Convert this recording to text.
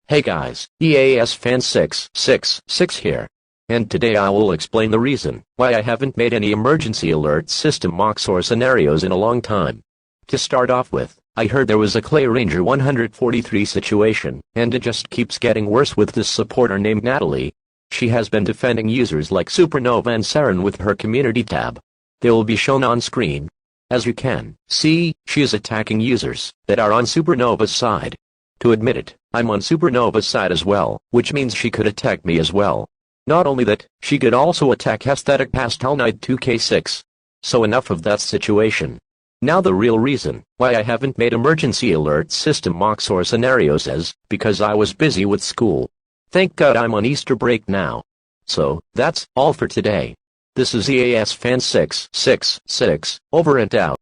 Hey guys, EAS fan 666 here. And today I will explain the reason why I haven't made any emergency alert system mocks or scenarios in a long time. To start off with, I heard there was a Clay Ranger 143 situation, and it just keeps getting worse with this supporter named Natalie. She has been defending users like Supernova and Saren with her community tab. They will be shown on screen. As you can see, she is attacking users that are on Supernova's side. To admit it, I'm on Supernova's side as well, which means she could attack me as well. Not only that, she could also attack Aesthetic Pastel Knight 2k6. So enough of that situation. Now the real reason why I haven't made emergency alert system mocks or scenarios is because I was busy with school. Thank God I'm on Easter break now. So, that's all for today. This is EAS Fan 666, over and out.